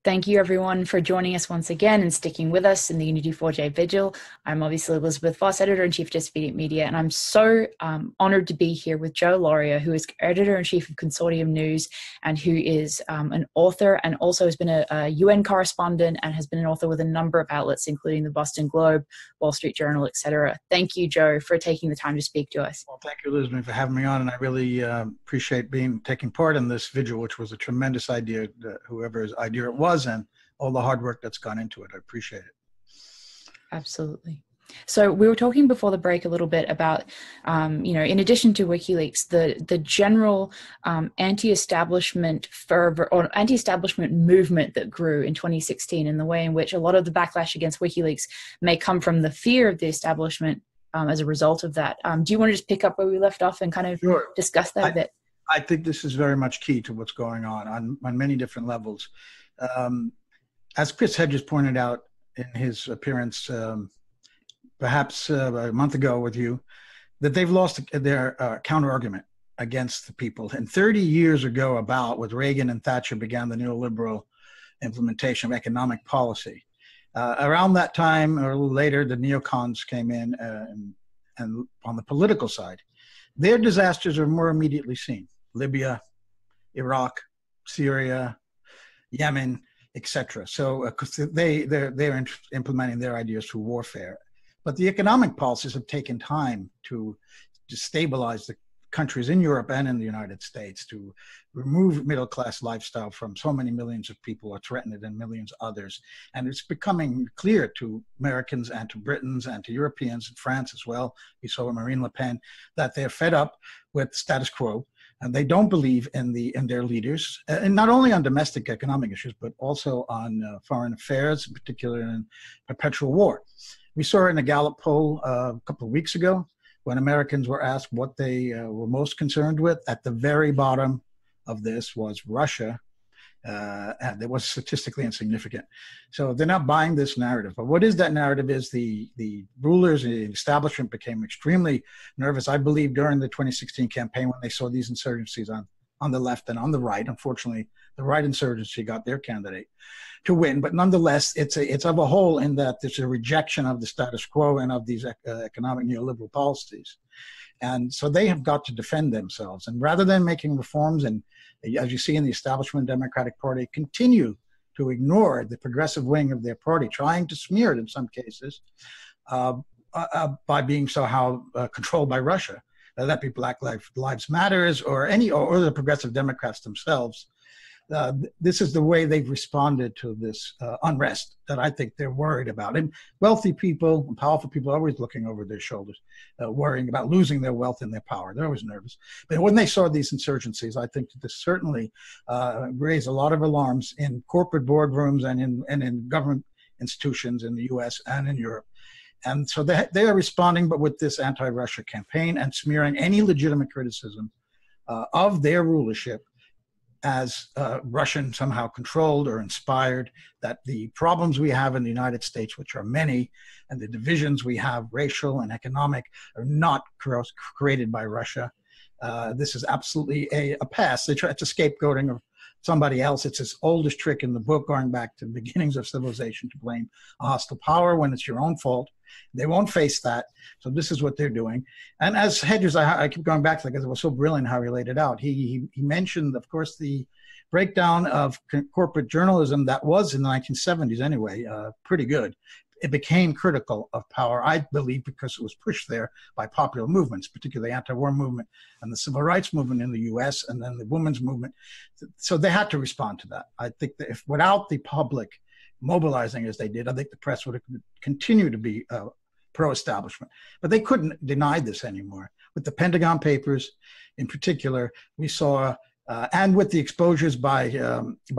Thank you everyone for joining us once again and sticking with us in the Unity 4J Vigil. I'm obviously Elizabeth Voss, Editor-in-Chief of Disobedient Media, and I'm so honored to be here with Joe Lauria, who is Editor-in-Chief of Consortium News and who is an author and also has been a UN correspondent and has been an author with a number of outlets, including the Boston Globe, Wall Street Journal, etc. Thank you, Joe, for taking the time to speak to us. Well, thank you, Elizabeth, for having me on, and I really appreciate taking part in this vigil, which was a tremendous idea, whoever's idea it was, and all the hard work that's gone into it. I appreciate it. Absolutely. So we were talking before the break a little bit about, in addition to WikiLeaks, the general anti-establishment fervor or anti-establishment movement that grew in 2016, and the way in which a lot of the backlash against WikiLeaks may come from the fear of the establishment as a result of that. Do you want to just pick up where we left off and kind of discuss that a bit? I think this is very much key to what's going on many different levels. As Chris Hedges pointed out in his appearance perhaps a month ago with you, that they've lost their counter-argument against the people. And 30 years ago, with Reagan and Thatcher, began the neoliberal implementation of economic policy. Around that time, or a little later, the neocons came in, and on the political side, their disasters are more immediately seen. Libya, Iraq, Syria, Yemen, etc. So they're implementing their ideas through warfare. But the economic policies have taken time to stabilize the countries in Europe and in the United States, to remove middle-class lifestyle from so many millions of people or threaten it and millions of others. And it's becoming clear to Americans and to Britons and to Europeans and France as well. We saw Marine Le Pen that they're fed up with the status quo, and they don't believe in their leaders, and not only on domestic economic issues, but also on foreign affairs, in particular in perpetual war. We saw it in a Gallup poll a couple of weeks ago, when Americans were asked what they were most concerned with. At the very bottom of this was Russia, and it was statistically insignificant. So they're not buying this narrative. But what is that narrative is the rulers, the establishment became extremely nervous, I believe, during the 2016 campaign when they saw these insurgencies on the left and on the right. Unfortunately, the right insurgency got their candidate to win. But nonetheless, it's of a whole in that there's a rejection of the status quo and of these economic neoliberal policies. And so they have got to defend themselves. And rather than making reforms, and as you see in the establishment Democratic Party, continue to ignore the progressive wing of their party, trying to smear it in some cases by being somehow controlled by Russia. That be Black Lives Matters or the progressive Democrats themselves. This is the way they've responded to this unrest that I think they're worried about. And wealthy people and powerful people are always looking over their shoulders, worrying about losing their wealth and their power. They're always nervous. But when they saw these insurgencies, I think that this certainly raised a lot of alarms in corporate boardrooms and in government institutions in the U.S. and in Europe. And so they are responding, but with this anti-Russia campaign and smearing any legitimate criticism of their rulership as Russian somehow controlled or inspired, that the problems we have in the United States, which are many, and the divisions we have, racial and economic, are not created by Russia. This is absolutely a past. It's a scapegoating of somebody else. It's his oldest trick in the book, going back to the beginnings of civilization, to blame a hostile power when it's your own fault. They won't face that. So this is what they're doing. And as Hedges, I keep going back to that because it was so brilliant how he laid it out. He mentioned, of course, the breakdown of corporate journalism that was in the 1970s anyway, pretty good. It became critical of power, I believe, because it was pushed there by popular movements, particularly the anti-war movement and the civil rights movement in the U.S. and then the women's movement. So they had to respond to that. I think that if without the public mobilizing as they did, I think the press would continue to be pro-establishment. But they couldn't deny this anymore. With the Pentagon Papers in particular, we saw, and with the exposures by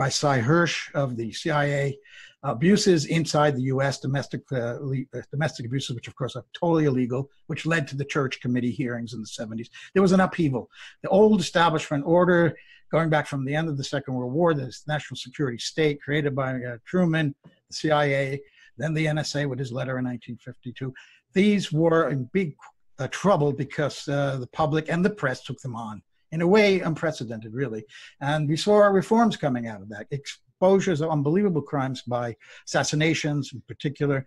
Cy Hirsch of the CIA, abuses inside the U.S., domestic abuses, which of course are totally illegal, which led to the Church Committee hearings in the 70s. There was an upheaval. The old establishment order, going back from the end of the Second World War, this national security state created by Truman, the CIA, then the NSA with his letter in 1952. These were in big trouble because the public and the press took them on in a way unprecedented, really. And we saw our reforms coming out of that, exposures of unbelievable crimes by assassinations in particular,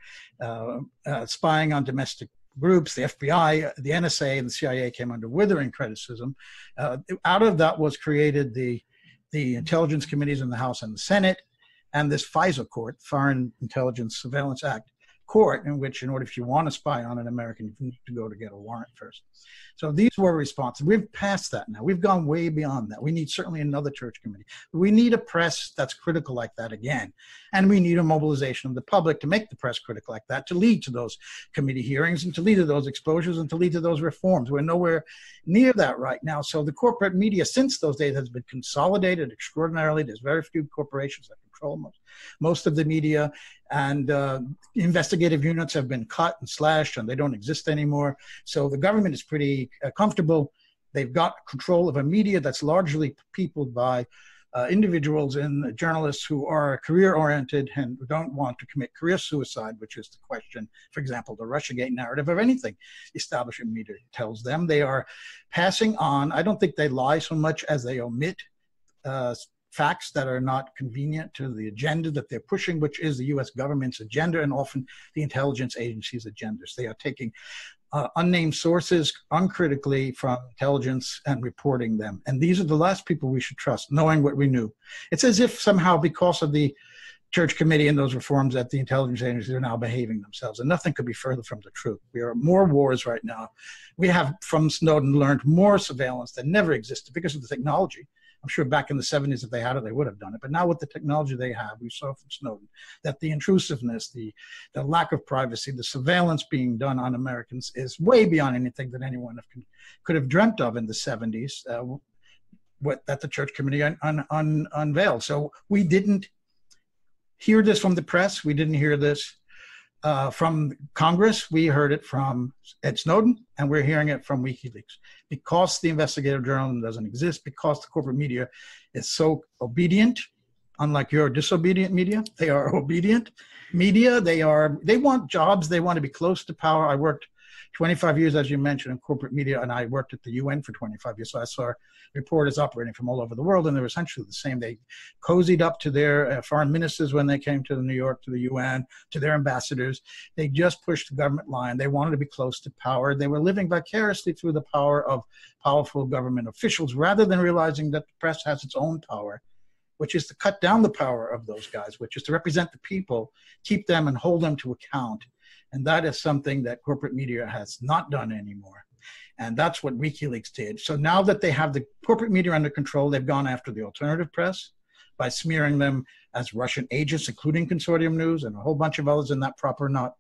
spying on domestic groups. The FBI, the NSA, and the CIA came under withering criticism. Out of that was created the intelligence committees in the House and the Senate, and this FISA court, Foreign Intelligence Surveillance Act court, in which, in order, if you want to spy on an American, you need to go to get a warrant first. So these were responsive. We've passed that now. We've gone way beyond that. We need certainly another church committee. We need a press that's critical like that again. And we need a mobilization of the public to make the press critical like that, to lead to those committee hearings and to lead to those exposures and to lead to those reforms. We're nowhere near that right now. So the corporate media since those days has been consolidated extraordinarily. There's very few corporations that control most of the media, and investigative units have been cut and slashed and they don't exist anymore. So the government is pretty comfortable. They've got control of a media that's largely peopled by individuals and journalists who are career-oriented and don't want to commit career suicide, which is the question, for example, the Russiagate narrative of anything establishment media tells them. They are passing on. I don't think they lie so much as they omit facts that are not convenient to the agenda that they're pushing, which is the U.S. government's agenda and often the intelligence agencies' agendas. They are taking unnamed sources uncritically from intelligence and reporting them. And these are the last people we should trust, knowing what we knew. It's as if somehow because of the Church Committee and those reforms that the intelligence agencies are now behaving themselves. And nothing could be further from the truth. We are at more wars right now. We have, from Snowden, learned more surveillance that never existed because of the technology. I'm sure back in the 70s, if they had it, they would have done it. But now with the technology they have, we saw from Snowden that the intrusiveness, the lack of privacy, the surveillance being done on Americans is way beyond anything that anyone could have dreamt of in the 70s, that the Church Committee unveiled. So we didn't hear this from the press. We didn't hear this from Congress. We heard it from Ed Snowden, and we're hearing it from WikiLeaks. Because the investigative journalism doesn't exist, because the corporate media is so obedient, unlike your disobedient media, they are obedient media. They want jobs. They want to be close to power. I worked 25 years, as you mentioned, in corporate media, and I worked at the UN for 25 years. So I saw reporters operating from all over the world, and they were essentially the same. They cozied up to their foreign ministers when they came to New York, to the UN, to their ambassadors. They just pushed the government line. They wanted to be close to power. They were living vicariously through the power of powerful government officials, rather than realizing that the press has its own power, which is to cut down the power of those guys, which is to represent the people, keep them and hold them to account. And that is something that corporate media has not done anymore. And that's what WikiLeaks did. So now that they have the corporate media under control, they've gone after the alternative press by smearing them as Russian agents, including Consortium News and a whole bunch of others in that proper not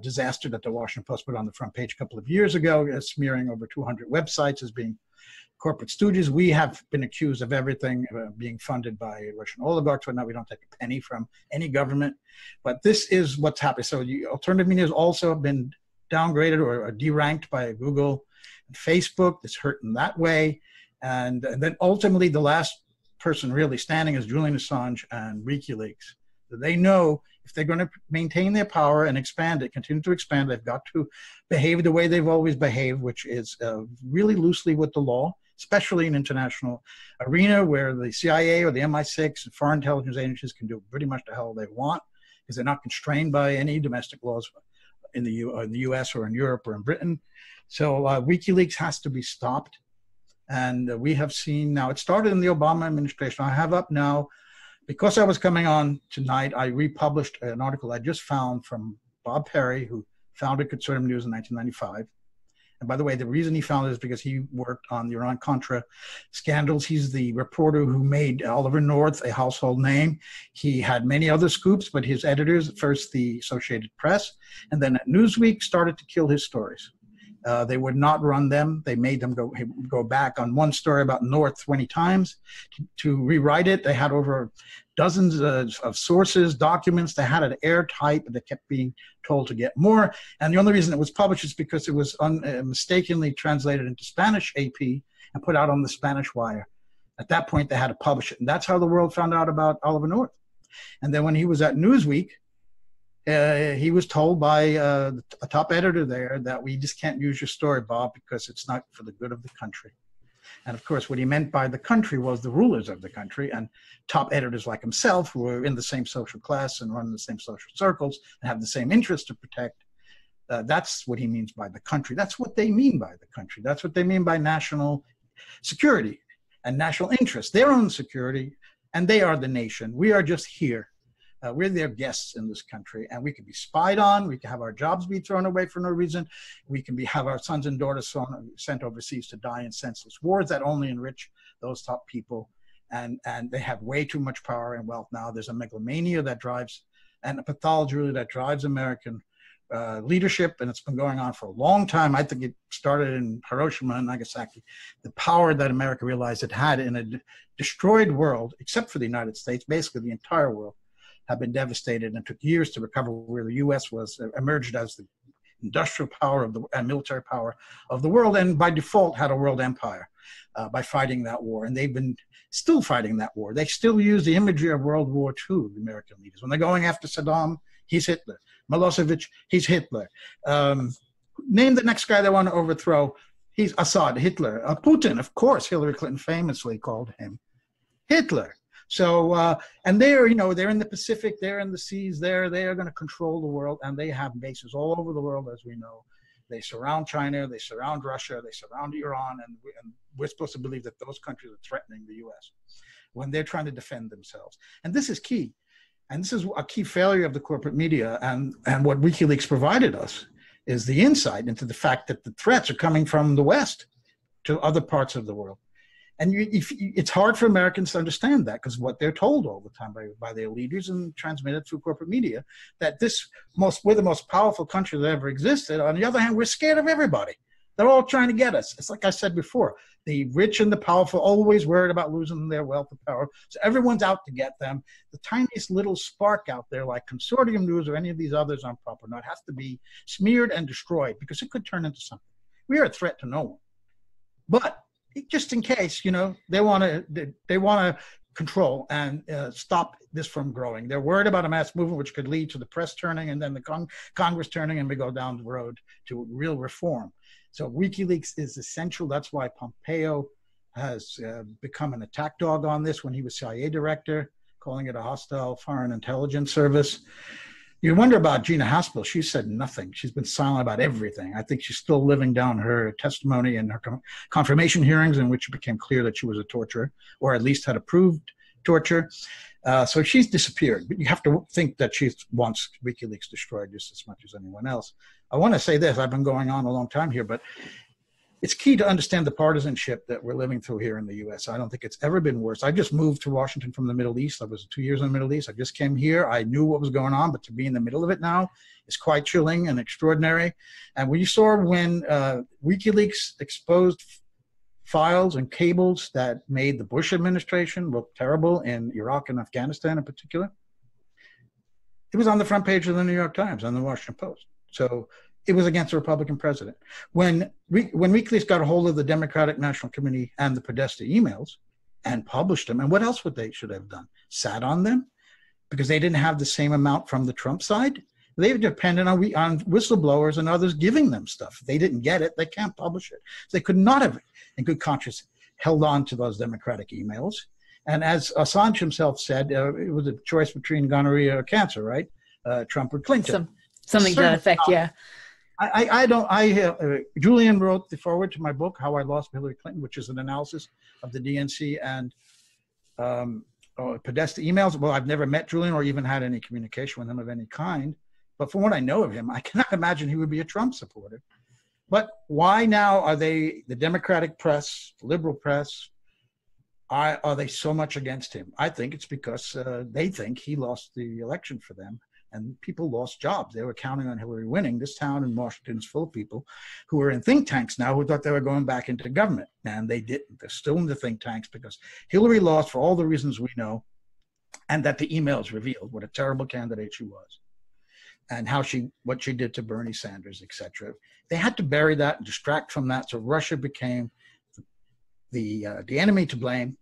disaster that the Washington Post put on the front page a couple of years ago, smearing over 200 websites as being corporate stooges. We have been accused of everything being funded by Russian oligarchs. But now we don't take a penny from any government. But this is what's happening. So the alternative media has also been downgraded or deranked by Google and Facebook. It's hurt in that way. And then ultimately the last person really standing is Julian Assange and WikiLeaks. So they know if they're going to maintain their power and expand it, continue to expand, they've got to behave the way they've always behaved, which is really loosely with the law, especially in international arena where the CIA or the MI6 and foreign intelligence agencies can do pretty much the hell they want because they're not constrained by any domestic laws in the US or in Europe or in Britain. So WikiLeaks has to be stopped. And we have seen now, it started in the Obama administration. I have up now, because I was coming on tonight, I republished an article I just found from Bob Perry, who founded Consortium News in 1995. And by the way, the reason he found it is because he worked on the Iran-Contra scandals. He's the reporter who made Oliver North a household name. He had many other scoops, but his editors, first the Associated Press, and then at Newsweek, started to kill his stories. They would not run them. They made them go back on one story about North 20 times to rewrite it. They had over dozens of sources, documents. They had it airtight, but they kept being told to get more. And the only reason it was published is because it was mistakenly translated into Spanish AP and put out on the Spanish Wire. At that point, they had to publish it. And that's how the world found out about Oliver North. And then when he was at Newsweek, he was told by a top editor there that we just can't use your story, Bob, because it's not for the good of the country. And of course, what he meant by the country was the rulers of the country and top editors like himself who are in the same social class and run the same social circles and have the same interests to protect. That's what he means by the country. That's what they mean by the country. That's what they mean by national security and national interest, their own security, and they are the nation. We are just here. We're their guests in this country, and we can be spied on. We can have our jobs be thrown away for no reason. We can have our sons and daughters sent overseas to die in senseless wars that only enrich those top people. And they have way too much power and wealth now. There's a megalomania that drives, and a pathology really that drives American leadership, and it's been going on for a long time. I think it started in Hiroshima and Nagasaki. The power that America realized it had in a destroyed world, except for the United States, basically the entire world, have been devastated and took years to recover, where the U.S. was emerged as the industrial power of and military power of the world, and by default had a world empire by fighting that war. And they've been still fighting that war. They still use the imagery of World War II, the American leaders. When they're going after Saddam, he's Hitler. Milosevic, he's Hitler. Name the next guy they want to overthrow. He's Assad, Hitler. Putin, of course, Hillary Clinton famously called him Hitler. So, and they're in the Pacific, they're in the seas, they are going to control the world, and they have bases all over the world, as we know. They surround China, they surround Russia, they surround Iran, and we're supposed to believe that those countries are threatening the U.S. when they're trying to defend themselves. And this is key. And this is a key failure of the corporate media, and what WikiLeaks provided us is the insight into the fact that the threats are coming from the West to other parts of the world. And it's hard for Americans to understand that, because what they're told all the time by their leaders and transmitted through corporate media, that we're the most powerful country that ever existed. On the other hand, we're scared of everybody. They're all trying to get us. It's like I said before, the rich and the powerful always worried about losing their wealth and power. So everyone's out to get them. The tiniest little spark out there, like Consortium News or any of these others on Proper Not, has to be smeared and destroyed, because it could turn into something. We are a threat to no one. But just in case, they want to control and stop this from growing. They're worried about a mass movement which could lead to the press turning and then the Congress turning, and we go down the road to real reform. So WikiLeaks is essential. That's why Pompeo has become an attack dog on this when he was CIA director, calling it a hostile foreign intelligence service. You wonder about Gina Haspel. She said nothing. She's been silent about everything. I think she's still living down her testimony and her confirmation hearings, in which it became clear that she was a torturer, or at least had approved torture. So she's disappeared. But you have to think that she wants WikiLeaks destroyed just as much as anyone else. I want to say this. I've been going on a long time here, but it's key to understand the partisanship that we're living through here in the U.S. I don't think it's ever been worse. I just moved to Washington from the Middle East. I was 2 years in the Middle East. I just came here. I knew what was going on, but to be in the middle of it now is quite chilling and extraordinary. And when you saw when WikiLeaks exposed files and cables that made the Bush administration look terrible in Iraq and Afghanistan in particular, it was on the front page of the New York Times and the Washington Post. So it was against the Republican president. When WikiLeaks got a hold of the Democratic National Committee and the Podesta emails and published them, and what else should they have done? Sat on them? Because they didn't have the same amount from the Trump side? They depended on whistleblowers and others giving them stuff. If they didn't get it, they can't publish it. So they could not have, in good conscience, held on to those Democratic emails. And as Assange himself said, it was a choice between gonorrhea or cancer, right? Trump or Clinton. Something to that effect, yeah. Julian wrote the foreword to my book, How I Lost Hillary Clinton, which is an analysis of the DNC and Podesta emails. Well, I've never met Julian or even had any communication with him of any kind. But from what I know of him, I cannot imagine he would be a Trump supporter. But why now are the Democratic press, the liberal press, are they so much against him? I think it's because they think he lost the election for them. And people lost jobs. They were counting on Hillary winning. This town in Washington is full of people who are in think tanks now who thought they were going back into government. And they didn't. They're still in the think tanks because Hillary lost for all the reasons we know, and that the emails revealed what a terrible candidate she was and what she did to Bernie Sanders, etc. They had to bury that and distract from that. So Russia became the enemy to blame.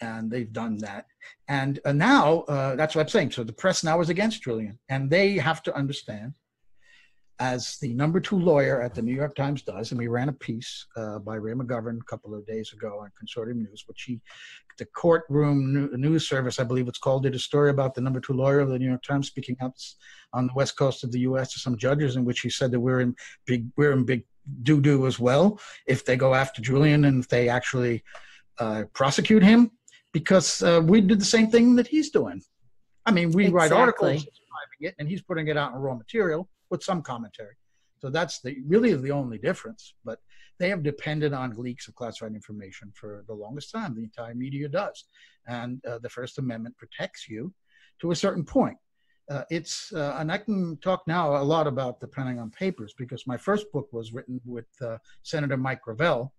And they've done that. And now, that's what I'm saying. So the press now is against Julian. And they have to understand as the #2 lawyer at the New York Times does, and we ran a piece by Ray McGovern a couple of days ago on Consortium News, which the courtroom news service, I believe it's called, did a story about the #2 lawyer of the New York Times speaking out on the west coast of the U.S. to some judges, in which he said that we're in big doo-doo as well if they go after Julian and if they actually prosecute him, because we did the same thing that he's doing. I mean, we write articles describing it, and he's putting it out in raw material with some commentary. So that's really the only difference. But they have depended on leaks of classified information for the longest time. The entire media does. And the First Amendment protects you to a certain point. And I can talk now a lot about the Pentagon Papers, because my first book was written with Senator Mike Gravel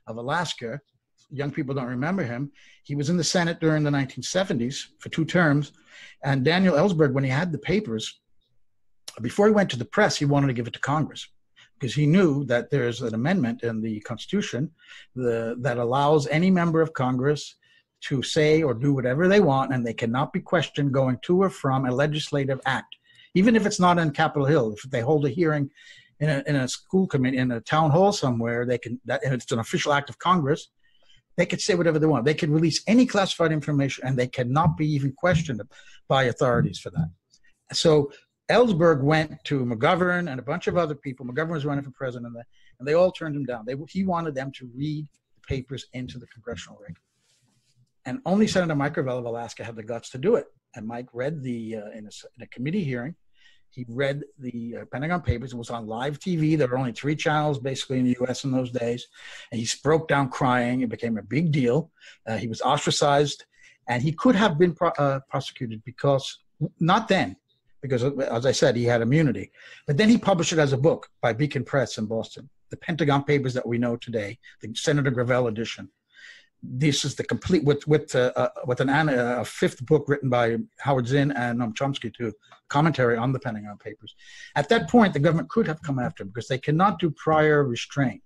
of Alaska. Young people don't remember him. He was in the Senate during the 1970s for 2 terms. And Daniel Ellsberg, when he had the papers, before he went to the press, he wanted to give it to Congress, because he knew that there's an amendment in the Constitution that allows any member of Congress to say or do whatever they want, and they cannot be questioned going to or from a legislative act, even if it's not on Capitol Hill. If they hold a hearing in a school committee, in a town hall somewhere, and it's an official act of Congress, they could say whatever they want. They could release any classified information, and they cannot be even questioned by authorities for that. So Ellsberg went to McGovern and a bunch of other people. McGovern was running for president, and they all turned him down. He wanted them to read the papers into the congressional record. And only Senator Mike Gravel of Alaska had the guts to do it. And Mike read in a committee hearing, he read the Pentagon Papers. It was on live TV. There were only 3 channels basically in the U.S. in those days. And he broke down crying. It became a big deal. He was ostracized. And he could have been prosecuted, because, not then, because, as I said, he had immunity. But then he published it as a book by Beacon Press in Boston, the Pentagon Papers that we know today, the Senator Gravel edition. This is the complete, with a 5th book written by Howard Zinn and Noam Chomsky, to commentary on the Pentagon Papers. At that point, the government could have come after him, because they cannot do prior restraint.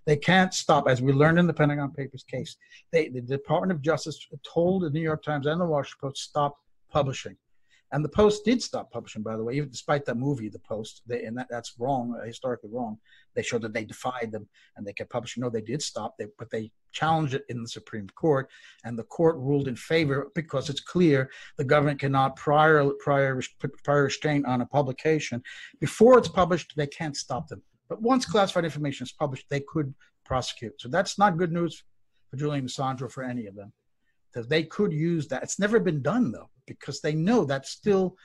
They can't stop, as we learned in the Pentagon Papers case. The Department of Justice told the New York Times and the Washington Post stop publishing. And the Post did stop publishing, by the way, even despite that movie, The Post. That's wrong, historically wrong. They showed that they defied them and they kept publishing. No, they did stop, but they challenged it in the Supreme Court, and the court ruled in favor, because it's clear the government cannot put prior restraint on a publication. Before it's published, they can't stop them. But once classified information is published, they could prosecute. So that's not good news for Julian Assange or for any of them, because they could use that. It's never been done, though, because they know that's still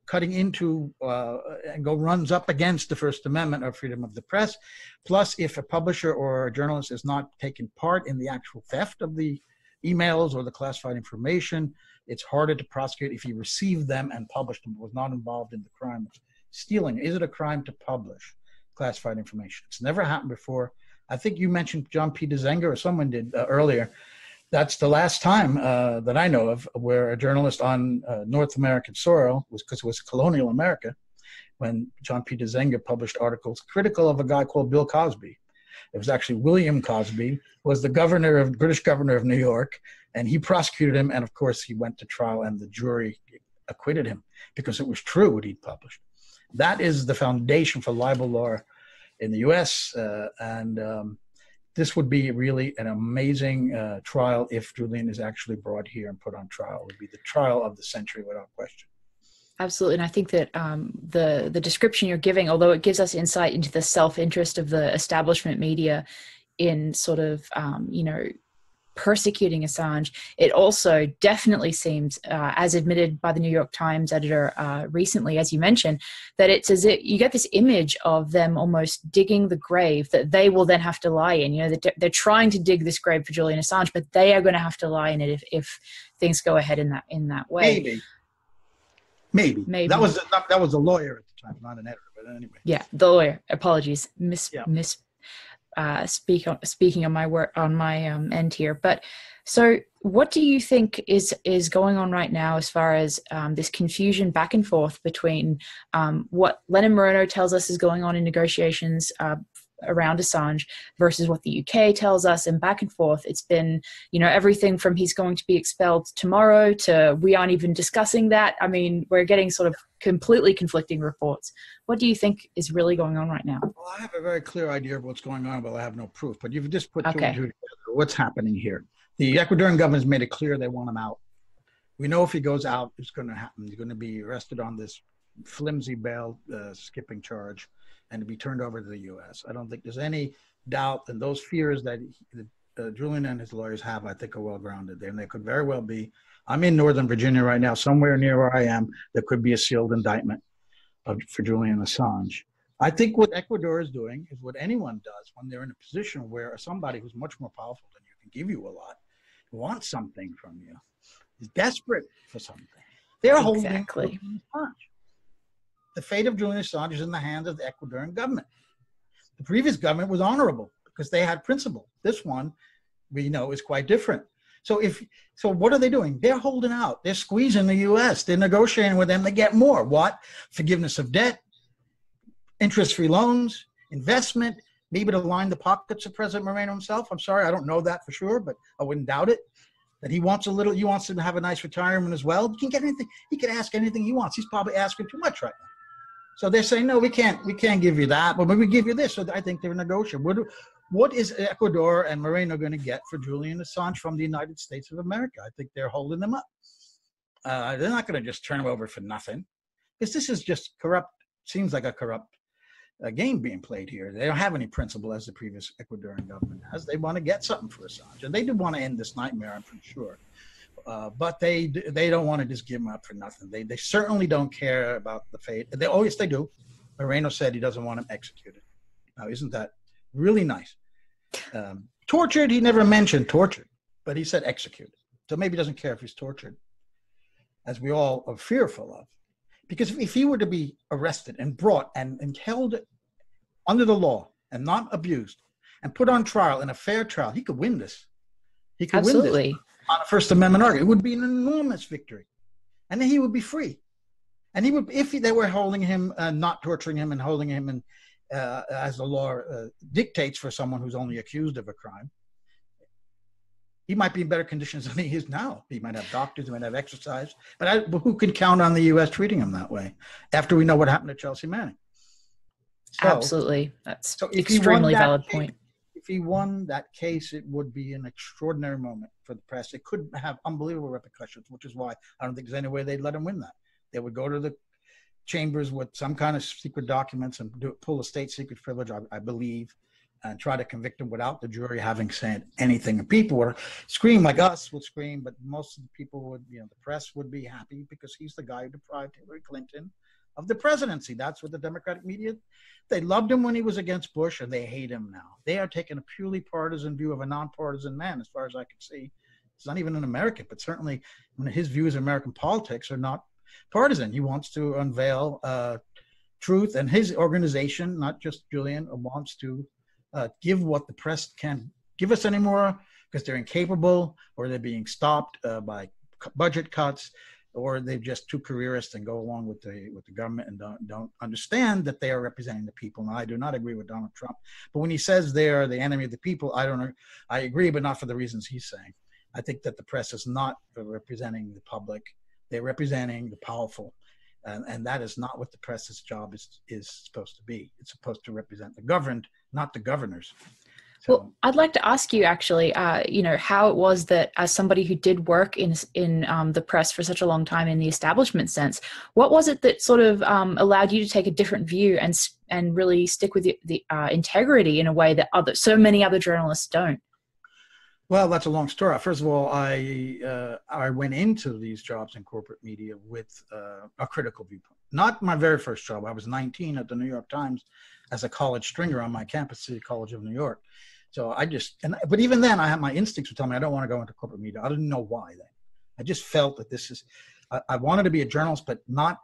cutting into and runs up against the First Amendment or freedom of the press. Plus, if a publisher or a journalist is not taking part in the actual theft of the emails or the classified information, it's harder to prosecute if he received them and published them, was not involved in the crime of stealing. Is it a crime to publish classified information? It's never happened before. I think you mentioned John P. DeZenga, or someone did earlier. That's the last time that I know of where a journalist on North American soil, because it was colonial America, when John P. DeZenga published articles critical of a guy called Bill Cosby. It was actually William Cosby, was the British governor of New York, and he prosecuted him. And of course, he went to trial, and the jury acquitted him because it was true what he'd published. That is the foundation for libel law in the U.S. This would be really an amazing trial if Julian is actually brought here and put on trial. It would be the trial of the century without question. Absolutely. And I think that the description you're giving, although it gives us insight into the self-interest of the establishment media in sort of, persecuting Assange, it also definitely seems, as admitted by the New York Times editor recently, as you mentioned, that it's as if you get this image of them almost digging the grave that they will then have to lie in. They're trying to dig this grave for Julian Assange, but they are going to have to lie in it if things go ahead in that way. Maybe. That was a lawyer at the time, not an editor. But anyway. Yeah, the lawyer. Apologies. Speaking on my end here. But so what do you think is going on right now as far as this confusion back and forth between what Lenin Moreno tells us is going on in negotiations around Assange versus what the UK tells us, and back and forth. It's been, everything from he's going to be expelled tomorrow to we aren't even discussing that. I mean, we're getting sort of completely conflicting reports. What do you think is really going on right now? Well, I have a very clear idea of what's going on, but I have no proof. But you've just put two Okay. and two together. What's happening here? The Ecuadorian government's made it clear they want him out. We know if he goes out, it's going to happen. He's going to be arrested on this flimsy bail skipping charge and to be turned over to the U.S. I don't think there's any doubt, and those fears that Julian and his lawyers have, I think, are well grounded there, and they could very well be. I'm in Northern Virginia right now, somewhere near where I am. There could be a sealed indictment for Julian Assange. I think what Ecuador is doing is what anyone does when they're in a position where somebody who's much more powerful than you can give you a lot, wants something from you, is desperate for something. They're holding Julian Assange. The fate of Julian Assange is in the hands of the Ecuadorian government. The previous government was honorable because they had principle. This one, we know, is quite different. So what are they doing? They're holding out. They're squeezing the U.S. They're negotiating with them to get more. What? Forgiveness of debt, interest-free loans, investment, maybe to line the pockets of President Moreno himself. I'm sorry, I don't know that for sure, but I wouldn't doubt it. That he wants to have a nice retirement as well. He can get anything. He can ask anything he wants. He's probably asking too much right now. So they're saying, no, we can't give you that, but we give you this. So I think they're negotiating. What is Ecuador and Moreno going to get for Julian Assange from the United States of America? I think they're holding them up. They're not going to just turn him over for nothing, because this is just corrupt. Seems like a corrupt game being played here. They don't have any principle as the previous Ecuadorian government has. They want to get something for Assange, and they do want to end this nightmare, I'm pretty sure. But they don't want to just give him up for nothing. They certainly don't care about the fate. Yes, they do. Moreno said he doesn't want him executed. Now, isn't that really nice? Tortured, he never mentioned tortured, but he said executed. So maybe he doesn't care if he's tortured, as we all are fearful of. Because if he were to be arrested and brought and held under the law and not abused and put on trial in a fair trial, he could win this. He could win this on a First Amendment argument. It would be an enormous victory. And then he would be free. And he would, if they were holding him, not torturing him and holding him in, as the law dictates for someone who's only accused of a crime, he might be in better conditions than he is now. He might have doctors, he might have exercise. But who can count on the U.S. treating him that way after we know what happened to Chelsea Manning? Absolutely. That's an extremely valid point. If he won that case, it would be an extraordinary moment for the press. It could have unbelievable repercussions, which is why I don't think there's any way they'd let him win that. They would go to the chambers with some kind of secret documents and pull a state secret privilege, I believe, and try to convict him without the jury having said anything. And people would scream, like us would scream, but most of the people would, the press would be happy because he's the guy who deprived Hillary Clinton of the presidency. That's what the Democratic media, they loved him when he was against Bush, and they hate him now. They are taking a purely partisan view of a nonpartisan man, as far as I can see. It's not even an American, but certainly his views of American politics are not partisan. He wants to unveil truth, and his organization, not just Julian, wants to give what the press can't give us anymore because they're incapable, or they're being stopped by budget cuts, or they're just too careerist and go along with the government and don't understand that they are representing the people. And I do not agree with Donald Trump. But when he says they're the enemy of the people, I agree, but not for the reasons he's saying. I think that the press is not representing the public. They're representing the powerful. And that is not what the press's job is supposed to be. It's supposed to represent the governed, not the governors. So, well, I'd like to ask you actually, how it was that as somebody who did work in the press for such a long time in the establishment sense, what was it that sort of allowed you to take a different view and really stick with the integrity in a way that so many other journalists don't? Well, that's a long story. First of all, I went into these jobs in corporate media with a critical viewpoint. Not my very first job. I was 19 at the New York Times as a college stringer on my campus, City College of New York. So but even then, my instincts would tell me I don't want to go into corporate media. I didn't know why then. I just felt that I wanted to be a journalist, but not.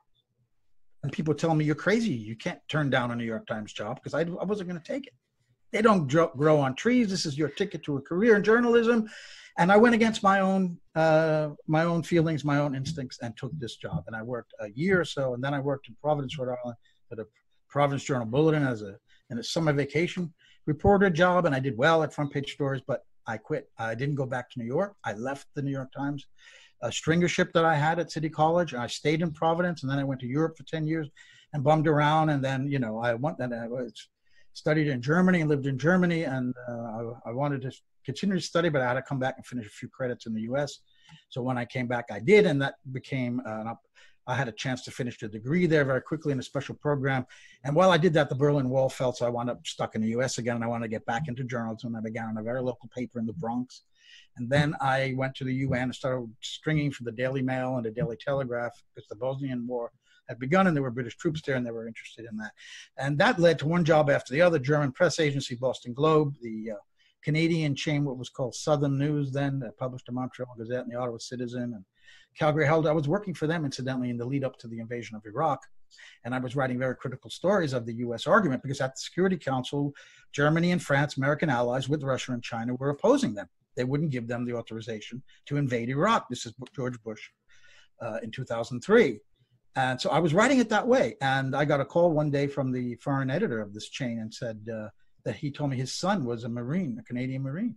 And people would tell me, you're crazy. You can't turn down a New York Times job, because I wasn't going to take it. They don't grow on trees. This is your ticket to a career in journalism. And I went against my own feelings, my own instincts, and took this job. And I worked a year or so, and then I worked in Providence, Rhode Island, for the Providence Journal Bulletin in a summer vacation. reporter job, and I did well at front page stories, but I quit. I didn't go back to New York. I left the New York Times, a stringership that I had at City College. I stayed in Providence, and then I went to Europe for 10 years and bummed around. And then, you know, I studied in Germany and lived in Germany, and I wanted to continue to study, but I had to come back and finish a few credits in the US. So when I came back, I did, and that became I had a chance to finish the degree there very quickly in a special program. And while I did that, the Berlin Wall fell, so I wound up stuck in the US again, and I wanted to get back into journalism. I began on a very local paper in the Bronx. And then I went to the UN and started stringing for the Daily Mail and the Daily Telegraph, because the Bosnian War had begun and there were British troops there and they were interested in that. And that led to one job after the other: German press agency, Boston Globe, the Canadian chain, what was called Southern News then, published the Montreal Gazette and the Ottawa Citizen and Calgary Herald. I was working for them, incidentally, in the lead up to the invasion of Iraq. And I was writing very critical stories of the US argument, because at the Security Council, Germany and France, American allies with Russia and China, were opposing them. They wouldn't give them the authorization to invade Iraq. This is George Bush in 2003. And so I was writing it that way. And I got a call one day from the foreign editor of this chain and said that he told me his son was a Marine, a Canadian Marine,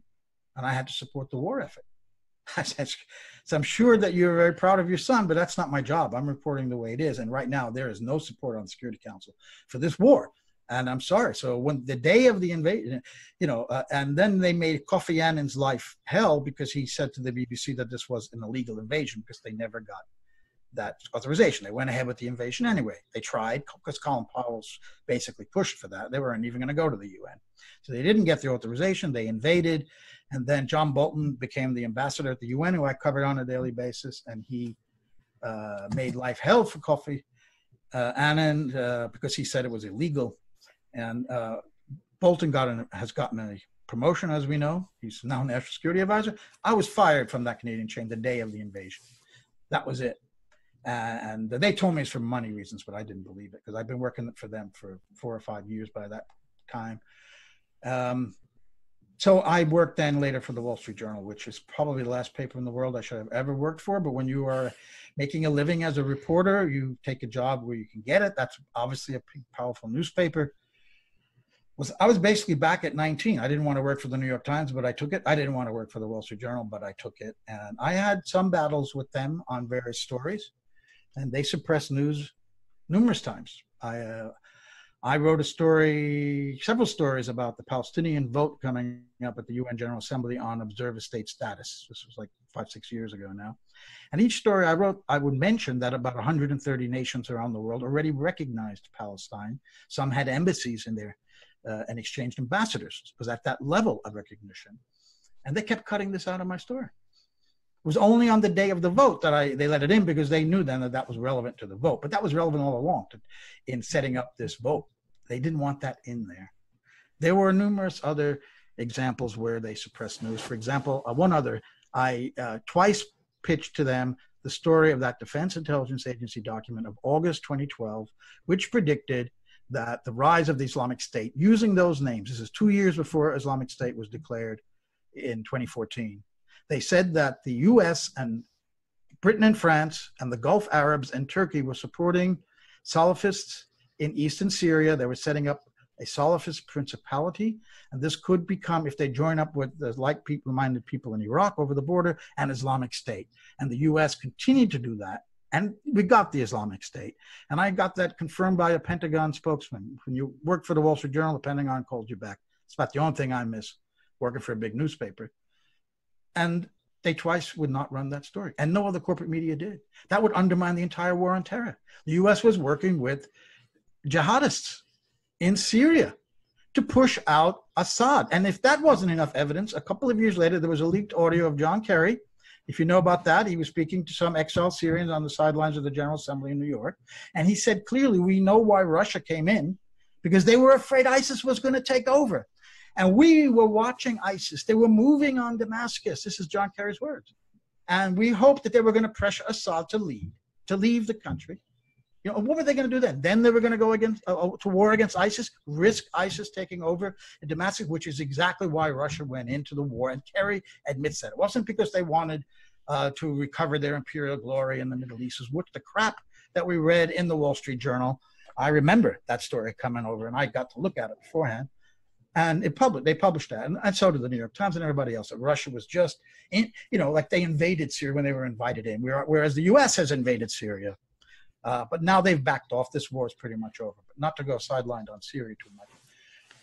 and I had to support the war effort. I said, so I'm sure that you're very proud of your son, but that's not my job. I'm reporting the way it is. And right now there is no support on the Security Council for this war. And I'm sorry. So when the day of the invasion, you know, and then they made Kofi Annan's life hell, because he said to the BBC that this was an illegal invasion because they never got that authorization. They went ahead with the invasion anyway. They tried, because Colin Powell basically pushed for that. They weren't even going to go to the UN. So they didn't get the authorization. They invaded. And then John Bolton became the ambassador at the UN, who I covered on a daily basis. And he made life hell for Kofi Annan because he said it was illegal. And Bolton has gotten a promotion, as we know. He's now National Security Advisor. I was fired from that Canadian chain the day of the invasion. That was it. And they told me it's for money reasons, but I didn't believe it, because I've been working for them for 4 or 5 years by that time. So I worked then later for the Wall Street Journal, which is probably the last paper in the world I should have ever worked for. But when you are making a living as a reporter, you take a job where you can get it. That's obviously a powerful newspaper. I was basically back at 19. I didn't want to work for the New York Times, but I took it. I didn't want to work for the Wall Street Journal, but I took it. And I had some battles with them on various stories, and they suppressed news numerous times. I wrote several stories about the Palestinian vote coming up at the UN General Assembly on observer state status. This was like 5-6 years ago now. And each story I wrote, I would mention that about 130 nations around the world already recognized Palestine. Some had embassies in there and exchanged ambassadors. It was at that level of recognition. And they kept cutting this out of my story. It was only on the day of the vote that they let it in, because they knew then that was relevant to the vote. But that was relevant all along in setting up this vote. They didn't want that in there. There were numerous other examples where they suppressed news. For example, one other, I twice pitched to them the story of that Defense Intelligence Agency document of August 2012, which predicted that the rise of the Islamic State, using those names, this is 2 years before Islamic State was declared in 2014. They said that the US and Britain and France and the Gulf Arabs and Turkey were supporting Salafists in eastern Syria. They were setting up a Salafist principality, and this could become, if they join up with the like-minded people in Iraq over the border, an Islamic State. And the US continued to do that, and we got the Islamic State. And I got that confirmed by a Pentagon spokesman. When you work for the Wall Street Journal, the Pentagon called you back. It's about the only thing I miss, working for a big newspaper. And they twice would not run that story, and no other corporate media did. That would undermine the entire war on terror. The US was working with jihadists in Syria to push out Assad. And if that wasn't enough evidence, a couple of years later, there was a leaked audio of John Kerry. If you know about that, he was speaking to some exiled Syrians on the sidelines of the General Assembly in New York. And he said, clearly, we know why Russia came in, because they were afraid ISIS was going to take over. And we were watching ISIS. They were moving on Damascus. This is John Kerry's words. And we hoped that they were going to pressure Assad to leave the country. You know, what were they going to do then? Then they were going to go to war against ISIS, risk ISIS taking over in Damascus, which is exactly why Russia went into the war. And Kerry admits that. It wasn't because they wanted to recover their imperial glory in the Middle East. It was the crap that we read in the Wall Street Journal. I remember that story coming over, and I got to look at it beforehand. And they published that, and so did the New York Times and everybody else. That Russia was just, like they invaded Syria when they were invited in, whereas the U.S. has invaded Syria. But now they've backed off. This war is pretty much over. But not to go sidelined on Syria too much.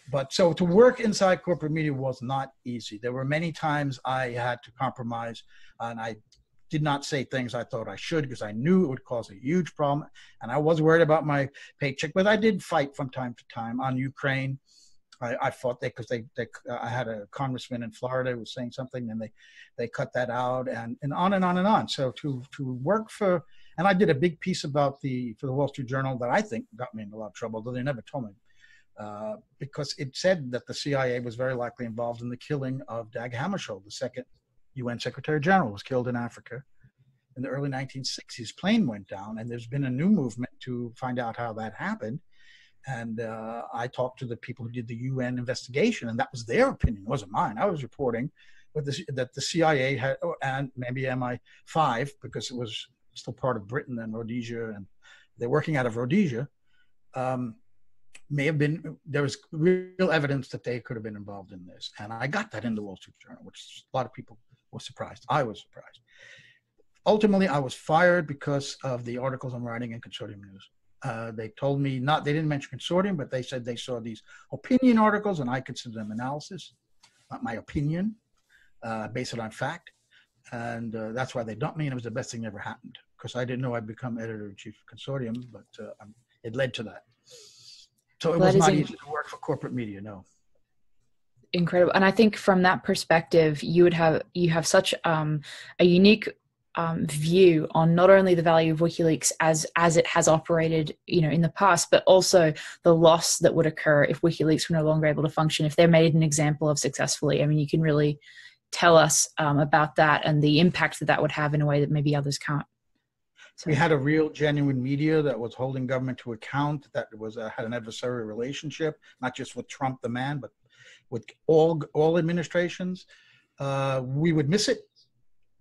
But so to work inside corporate media was not easy. There were many times I had to compromise, and I did not say things I thought I should because I knew it would cause a huge problem. And I was worried about my paycheck, but I did fight from time to time on Ukraine. I fought that because I had a congressman in Florida who was saying something, and they cut that out, and on and on and on. So to work for, and I did a big piece for the Wall Street Journal that I think got me in a lot of trouble, though they never told me, because it said that the CIA was very likely involved in the killing of Dag Hammarskjöld, the second UN Secretary General, was killed in Africa in the early 1960s. His plane went down, and there's been a new movement to find out how that happened. And I talked to the people who did the UN investigation, and that was their opinion. It wasn't mine. I was reporting that the CIA had, and maybe MI5, because it was still part of Britain and Rhodesia, and they're working out of Rhodesia, there was real evidence that they could have been involved in this. And I got that in the Wall Street Journal, which a lot of people were surprised. I was surprised. Ultimately, I was fired because of the articles I'm writing in Consortium News. They told me they didn't mention consortium, but they said they saw these opinion articles, and I consider them analysis, not my opinion, based on fact. And that's why they dumped me, and it was the best thing that ever happened, because I didn't know I'd become editor-in-chief of Consortium, but it led to that. So it was not easy to work for corporate media, no. Incredible. And I think from that perspective, you have such a unique view on not only the value of WikiLeaks as it has operated, in the past, but also the loss that would occur if WikiLeaks were no longer able to function, if they're made an example of successfully. I mean, you can really tell us about that and the impact that would have in a way that maybe others can't. So. We had a real genuine media that was holding government to account, that had an adversarial relationship, not just with Trump the man, but with all administrations. We would miss it,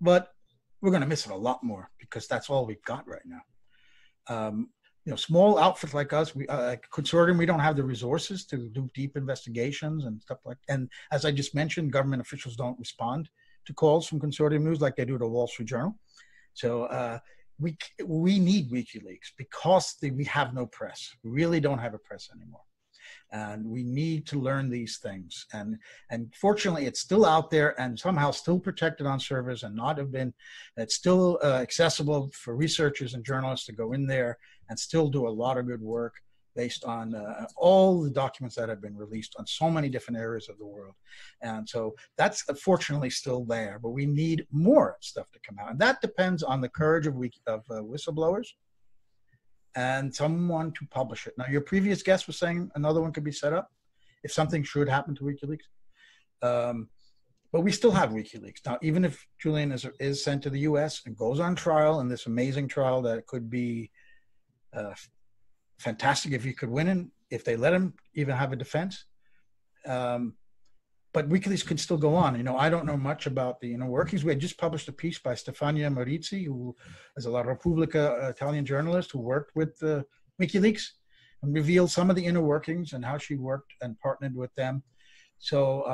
but we're going to miss it a lot more, because that's all we've got right now. Small outfits like us, Consortium, we don't have the resources to do deep investigations and stuff like that. And as I just mentioned, government officials don't respond to calls from Consortium News like they do to Wall Street Journal. So we need WikiLeaks because we have no press. We really don't have a press anymore. And we need to learn these things. And fortunately, it's still out there and somehow still protected on servers and it's still accessible for researchers and journalists to go in there and still do a lot of good work based on all the documents that have been released on so many different areas of the world. And so that's fortunately still there, but we need more stuff to come out. And that depends on the courage of whistleblowers and someone to publish it. Now, your previous guest was saying another one could be set up if something should happen to WikiLeaks. But we still have WikiLeaks. Now, even if Julian is sent to the US and goes on trial in this amazing trial that could be fantastic if he could win it, if they let him even have a defense. But WikiLeaks can still go on. I don't know much about the workings. We had just published a piece by Stefania Marizzi, who is a La Repubblica Italian journalist who worked with WikiLeaks, and revealed some of the inner workings and how she worked and partnered with them. So,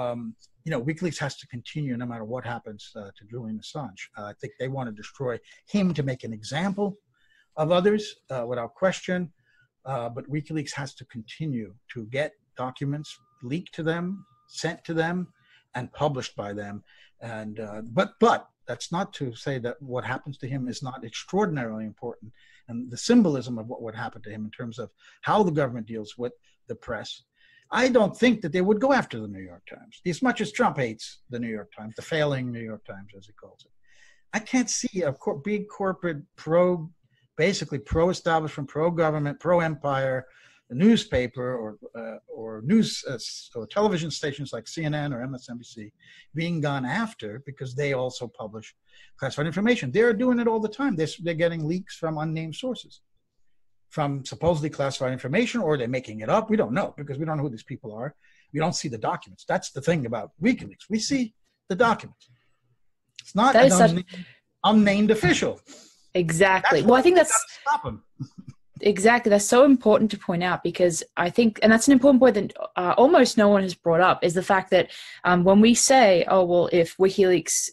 WikiLeaks has to continue no matter what happens to Julian Assange. I think they want to destroy him to make an example of others without question. But WikiLeaks has to continue to get documents leaked to them, sent to them, and published by them. And but that's not to say that what happens to him is not extraordinarily important, and the symbolism of what would happen to him in terms of how the government deals with the press. I don't think that they would go after the New York Times as much as Trump hates the New York Times, the failing New York Times as he calls it. I can't see a big corporate basically pro-establishment, pro-government, pro-empire newspaper or news or television stations like CNN or MSNBC being gone after because they also publish classified information. They're doing it all the time. They're getting leaks from unnamed sources, from supposedly classified information, or they're making it up. We don't know because we don't know who these people are. We don't see the documents. That's the thing about WikiLeaks. We see the documents. It's not an unnamed official. Exactly. Well, I think that's stop them. Exactly. That's so important to point out, because I think, and that's an important point that almost no one has brought up, is the fact that when we say, oh, well, if WikiLeaks,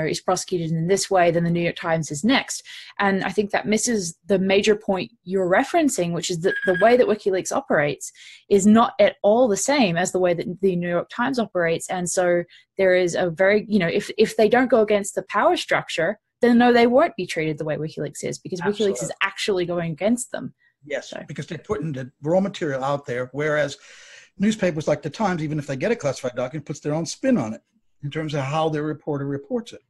is prosecuted in this way, then the New York Times is next. And I think that misses the major point you're referencing, which is that the way that WikiLeaks operates is not at all the same as the way that the New York Times operates. And so there is a very, if they don't go against the power structure, then no, they won't be treated the way WikiLeaks is, because Absolutely. WikiLeaks is actually going against them. Yes, so. Because they're putting the raw material out there, whereas newspapers like the Times, even if they get a classified document, puts their own spin on it in terms of how their reporter reports it.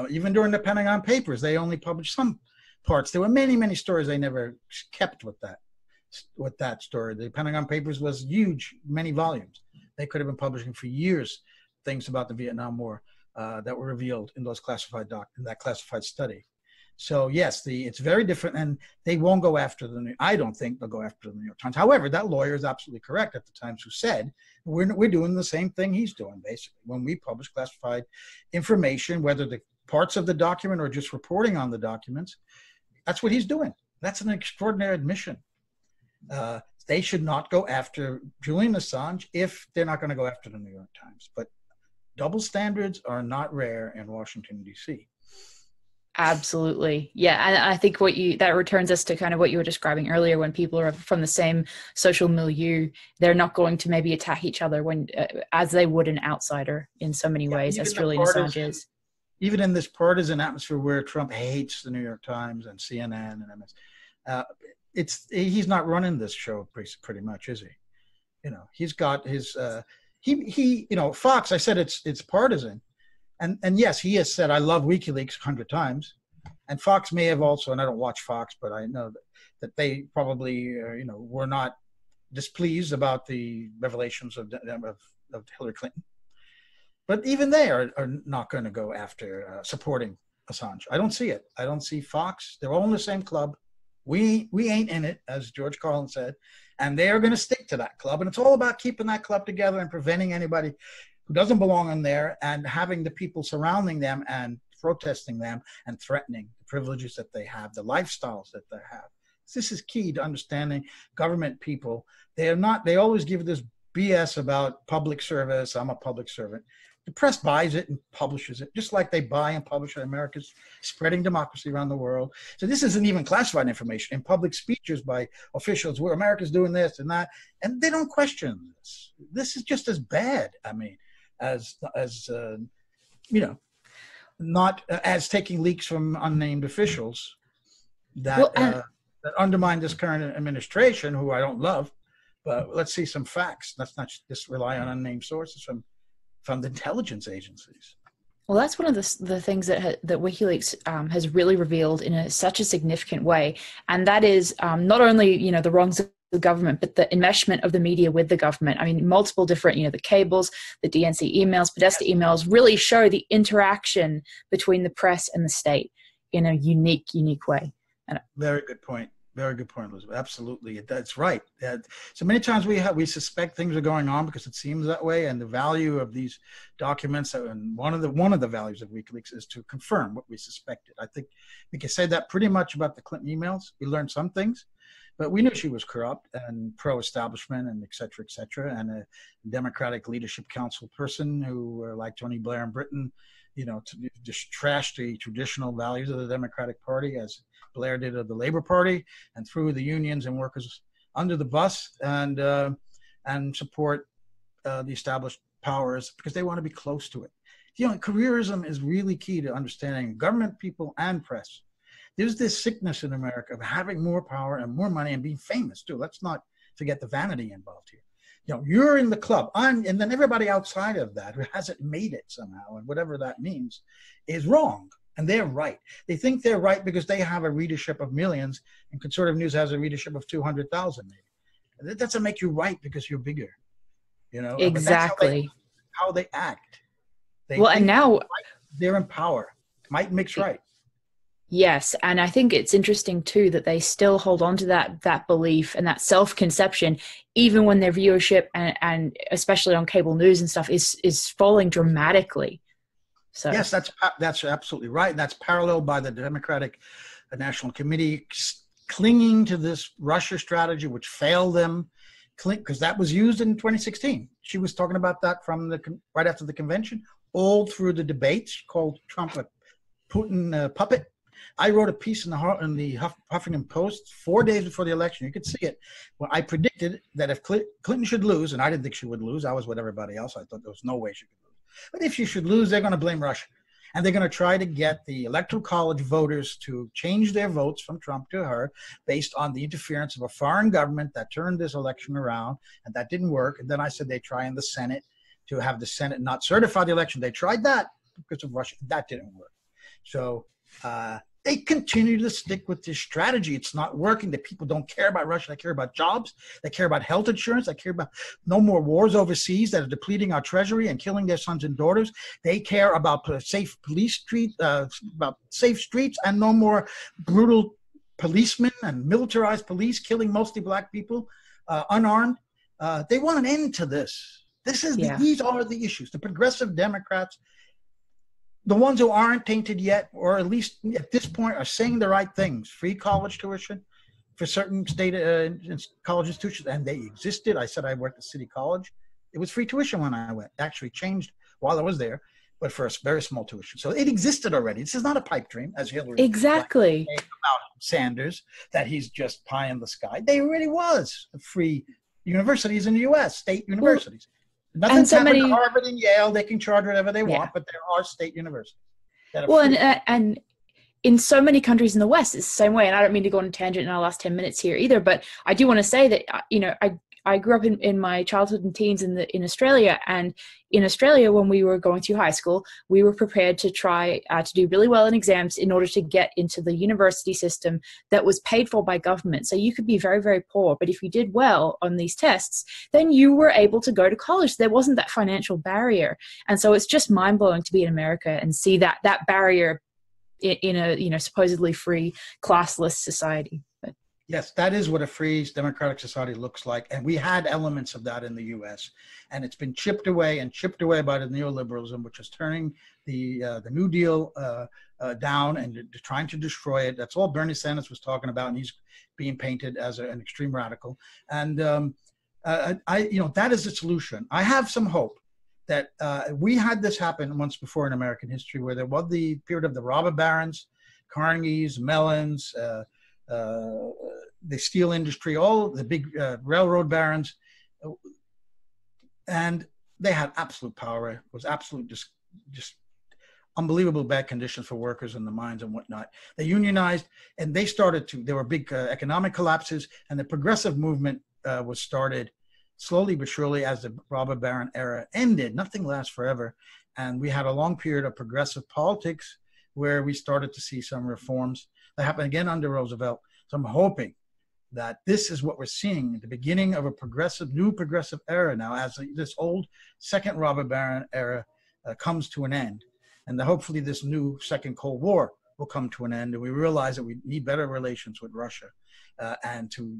Even during the Pentagon Papers, they only published some parts. There were many, many stories they never kept with that story. The Pentagon Papers was huge, many volumes. They could have been publishing for years things about the Vietnam War that were revealed in those classified in that classified study. So yes, it's very different, and they won't go after I don't think they'll go after the New York Times. However, that lawyer is absolutely correct at the Times, who said we're doing the same thing he's doing, basically. When we publish classified information, whether the parts of the document or just reporting on the documents, that's what he's doing. That's an extraordinary admission. They should not go after Julian Assange if they're not going to go after the New York Times. But double standards are not rare in Washington, D.C. Absolutely. Yeah. And I think that returns us to kind of what you were describing earlier. When people are from the same social milieu, they're not going to maybe attack each other as they would an outsider in so many ways, as Julian Assange is. Even in this partisan atmosphere where Trump hates the New York Times and CNN and MS, he's not running this show pretty much, is he? He's got his, Fox, I said it's partisan. And yes, he has said, I love WikiLeaks 100 times. And Fox may have also, and I don't watch Fox, but I know that they probably, were not displeased about the revelations of Hillary Clinton. But even they are not going to go after supporting Assange. I don't see it. I don't see Fox. They're all in the same club. We ain't in it, as George Carlin said, and they are going to stick to that club. And it's all about keeping that club together and preventing anybody who doesn't belong in there, and having the people surrounding them and protesting them and threatening the privileges that they have, the lifestyles that they have. This is key to understanding government people. They always give this BS about public service. I'm a public servant. The press buys it and publishes it, just like they buy and publish America's spreading democracy around the world. So this isn't even classified information in public speeches by officials where America's doing this and that, and they don't question this. This is just as bad. I mean, as not as taking leaks from unnamed officials that undermine this current administration, who I don't love. But let's see some facts. Let's not just rely on unnamed sources from the intelligence agencies. Well, that's one of the things that WikiLeaks has really revealed in such a significant way, and that is not only the wrongs of the government, but the enmeshment of the media with the government. I mean, multiple different, the cables, the DNC emails, Podesta emails really show the interaction between the press and the state in a unique way. Very good point. Very good point, Elizabeth. Absolutely. That's right. So many times we suspect things are going on because it seems that way, and the value of these documents, and one of the values of WikiLeaks is to confirm what we suspected. I think we can say that pretty much about the Clinton emails. We learned some things, but we knew she was corrupt and pro-establishment and et cetera, and a Democratic Leadership Council person who, like Tony Blair in Britain, to just trash the traditional values of the Democratic Party, as Blair did of the Labor Party, and threw the unions and workers under the bus, and support the established powers because they want to be close to it. Careerism is really key to understanding government people and press. There's this sickness in America of having more power and more money and being famous too. Let's not forget the vanity involved here. You're in the club, and then everybody outside of that who hasn't made it somehow, and whatever that means, is wrong. And they're right. They think they're right because they have a readership of millions, and Conservative News has a readership of 200,000 maybe. That doesn't make you right because you're bigger. Exactly. How they act. And now they're in power. Might makes right. Yes, and I think it's interesting too that they still hold on to that belief and that self-conception, even when their viewership and especially on cable news and stuff is falling dramatically. So yes, that's absolutely right. That's paralleled by the Democratic National Committee clinging to this Russia strategy, which failed them, because that was used in 2016. She was talking about that from right after the convention, all through the debates. She called Trump a Putin puppet. I wrote a piece in the Huffington Post 4 days before the election. You could see it. Well, I predicted that if Clinton should lose, and I didn't think she would lose. I was with everybody else. I thought there was no way she could lose. But if she should lose, they're going to blame Russia. And they're going to try to get the Electoral College voters to change their votes from Trump to her based on the interference of a foreign government that turned this election around, and that didn't work. And then I said they try in the Senate to have the Senate not certify the election. They tried that because of Russia. That didn't work. So they continue to stick with this strategy. It's not working. The people don't care about Russia. They care about jobs. They care about health insurance. They care about no more wars overseas that are depleting our treasury and killing their sons and daughters. They care about safe streets and no more brutal policemen and militarized police killing mostly black people, unarmed. They want an end to this. These are the issues. The progressive Democrats, the ones who aren't tainted yet, or at least at this point, are saying the right things. Free college tuition for certain state college institutions, and they existed. I said I worked at City College. It was free tuition when I went. It actually changed while I was there, but for a very small tuition. So it existed already. This is not a pipe dream, as Hillary exactly about Sanders, that he's just pie in the sky. They really was free universities in the U.S., state universities. Nothing's happened to Harvard and Yale. They can charge whatever they want, but there are state universities that are free. And in so many countries in the West, it's the same way. And I don't mean to go on a tangent in our last 10 minutes here either, but I do want to say that, I grew up in my childhood and teens in Australia. And in Australia, when we were going through high school, we were prepared to try to do really well in exams in order to get into the university system that was paid for by government. So you could be very, very poor, but if you did well on these tests, then you were able to go to college. There wasn't that financial barrier. And so it's just mind-blowing to be in America and see that barrier in a supposedly free, classless society. But yes, that is what a free democratic society looks like. And we had elements of that in the U.S. And it's been chipped away by the neoliberalism, which is turning the New Deal down and trying to destroy it. That's all Bernie Sanders was talking about, and he's being painted as an extreme radical. And that is the solution. I have some hope that we had this happen once before in American history, where there was the period of the robber barons, Carnegies, Mellons, the steel industry, all the big railroad barons, and they had absolute power. It was absolute just unbelievable bad conditions for workers in the mines and whatnot. They unionized, and there were big economic collapses, and the progressive movement was started slowly but surely as the robber baron era ended. Nothing lasts forever, and we had a long period of progressive politics where we started to see some reforms that happened again under Roosevelt. So I'm hoping that this is what we're seeing at the beginning of a new progressive era now, as this old second robber baron era comes to an end. And hopefully this new second Cold War will come to an end, and we realize that we need better relations with Russia and to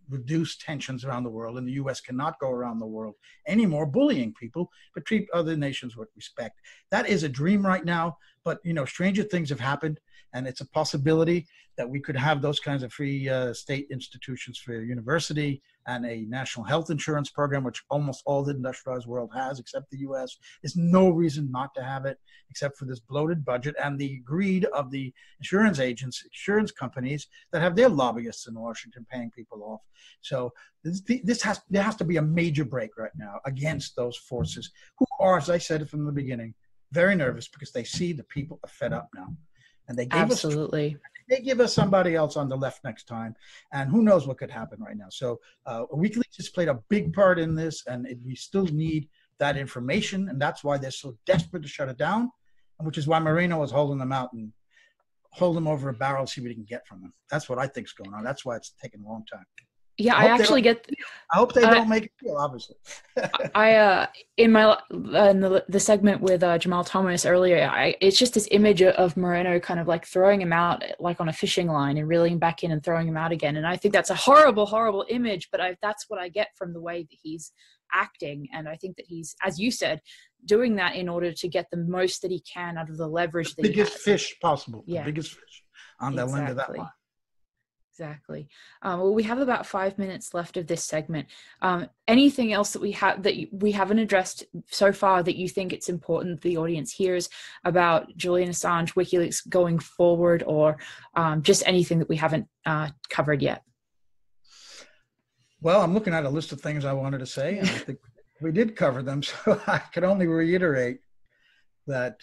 reduce tensions around the world. And the U.S. cannot go around the world anymore bullying people, but treat other nations with respect. That is a dream right now, but stranger things have happened. And it's a possibility that we could have those kinds of free state institutions for university and a national health insurance program, which almost all the industrialized world has, except the U.S. There's no reason not to have it, except for this bloated budget and the greed of the insurance companies that have their lobbyists in Washington paying people off. So there has to be a major break right now against those forces who are, as I said from the beginning, very nervous because they see the people are fed up now. And they give us somebody else on the left next time, and who knows what could happen right now. So WikiLeaks has played a big part in this, and we still need that information, and that's why they're so desperate to shut it down, and which is why Moreno was holding them out and hold them over a barrel to see what he can get from them. That's what I think is going on. That's why it's taking a long time. Yeah, I hope they don't make it feel, obviously. In the segment with Jamal Thomas earlier, it's just this image of Moreno kind of like throwing him out like on a fishing line and reeling him back in and throwing him out again. And I think that's a horrible, horrible image, but that's what I get from the way that he's acting. And I think that he's, as you said, doing that in order to get the most that he can out of the leverage that he has. Biggest fish possible. Yeah. The biggest fish on the end of that line. Exactly. Well, we have about 5 minutes left of this segment. Anything else that we haven't addressed so far that you think it's important the audience hears about Julian Assange, WikiLeaks going forward, or just anything that we haven't covered yet? Well, I'm looking at a list of things I wanted to say, and I think we did cover them. So I can only reiterate that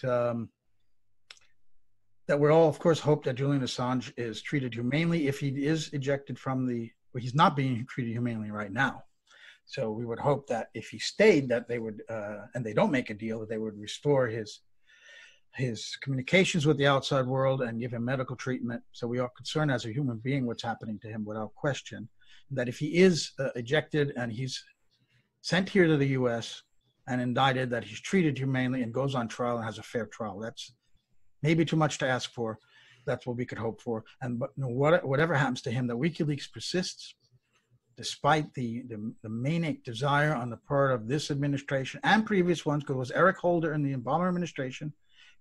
that we all, of course, hope that Julian Assange is treated humanely. If he is ejected from well, he's not being treated humanely right now. So we would hope that if he stayed, that they would, and they don't make a deal, that they would restore his communications with the outside world and give him medical treatment. So we are concerned as a human being what's happening to him without question. That if he is ejected and he's sent here to the U.S. and indicted, that he's treated humanely and goes on trial and has a fair trial. That's maybe too much to ask for. That's what we could hope for. But whatever happens to him, that WikiLeaks persists, despite the manic desire on the part of this administration and previous ones, because it was Eric Holder in the Obama administration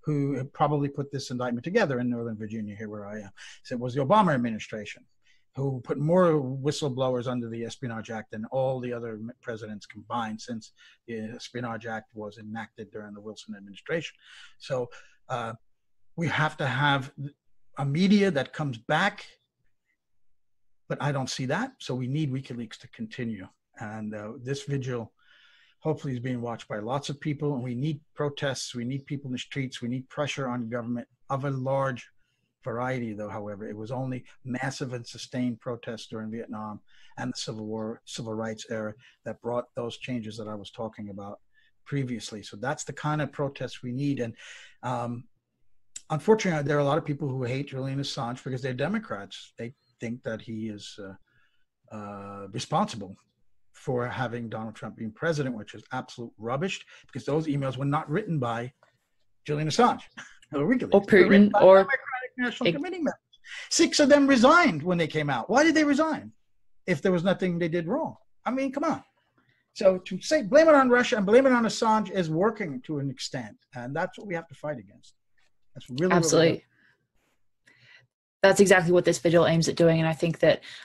who probably put this indictment together in Northern Virginia, here where I am. So it was the Obama administration who put more whistleblowers under the Espionage Act than all the other presidents combined since the Espionage Act was enacted during the Wilson administration. So we have to have a media that comes back, but I don't see that. So we need WikiLeaks to continue. And this vigil hopefully is being watched by lots of people. And we need protests. We need people in the streets. We need pressure on government of a large variety, though, however. It was only massive and sustained protests during Vietnam and the Civil War, Civil Rights era that brought those changes that I was talking about previously. So that's the kind of protests we need. And unfortunately, there are a lot of people who hate Julian Assange because they're Democrats. They think that he is responsible for having Donald Trump being president, which is absolute rubbish, because those emails were not written by Julian Assange or WikiLeaks. Or Putin or Democratic National Committee members. 6 of them resigned when they came out. Why did they resign if there was nothing they did wrong? I mean, come on. So to say blame it on Russia and blame it on Assange is working to an extent, and that's what we have to fight against. That's really absolutely. That's exactly what this vigil aims at doing, and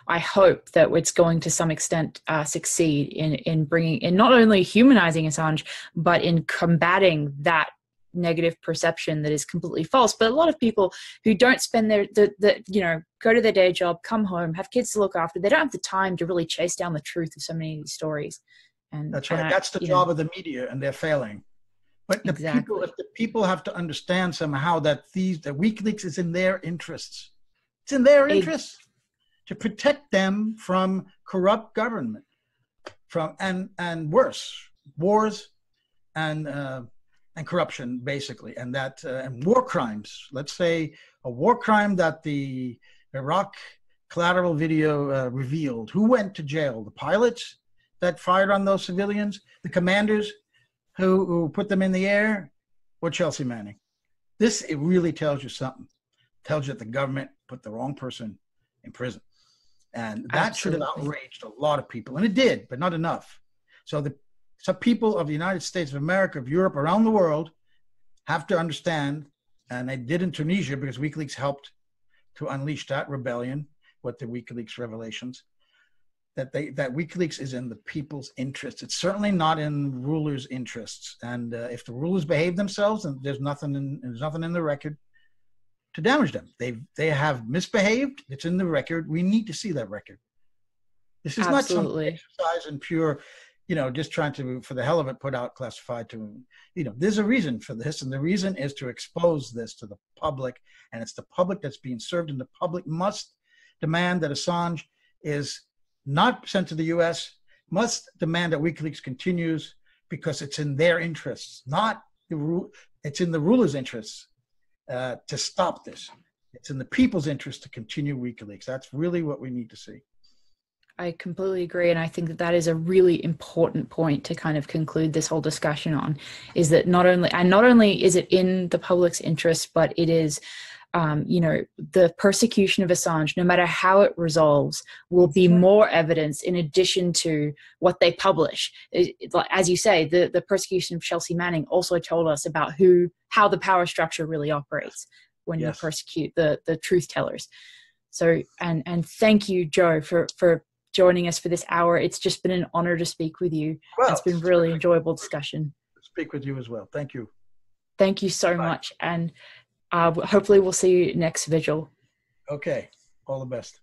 I hope that it's going to some extent succeed in bringing, in not only humanizing Assange, but in combating that negative perception that is completely false. But a lot of people who don't spend go to their day job, come home, have kids to look after, they don't have the time to really chase down the truth of so many of these stories. And that's right. That's the job of the media, and they're failing. But the people have to understand somehow that that WikiLeaks is in their interests. It's in their interests to protect them from corrupt government, and worse, wars and corruption, basically, and war crimes. Let's say a war crime that the Iraq collateral video revealed. Who went to jail? The pilots that fired on those civilians, the commanders who put them in the air, or Chelsea Manning. It really tells you something. It tells you that the government put the wrong person in prison. And that should have outraged a lot of people. And it did, but not enough. So some people of the United States of America, of Europe, around the world have to understand, and they did in Tunisia because WikiLeaks helped to unleash that rebellion with the WikiLeaks revelations, that WikiLeaks is in the people's interests. It's certainly not in rulers' interests. And if the rulers behave themselves, and there's nothing in the record to damage them. They have misbehaved. It's in the record. We need to see that record. This is not some exercise in pure, just trying to, for the hell of it, put out classified to, there's a reason for this. And the reason is to expose this to the public. And it's the public that's being served. And the public must demand that Assange is not sent to the U.S., must demand that WikiLeaks continues, because it's in their interests, it's in the rulers' interests to stop this. It's in the people's interest to continue WikiLeaks. That's really what we need to see. I completely agree. And I think that is a really important point to kind of conclude this whole discussion on, is that not only is it in the public's interest, but it is the persecution of Assange, no matter how it resolves, will be more evidence in addition to what they publish. As you say, the persecution of Chelsea Manning also told us about how the power structure really operates when you persecute the truth tellers. So, and thank you, Joe, for joining us for this hour. It's just been an honor to speak with you. Well, it's been really enjoyable discussion. Speak with you as well. Thank you. Thank you so much. And hopefully we'll see you next Vigil. Okay. All the best.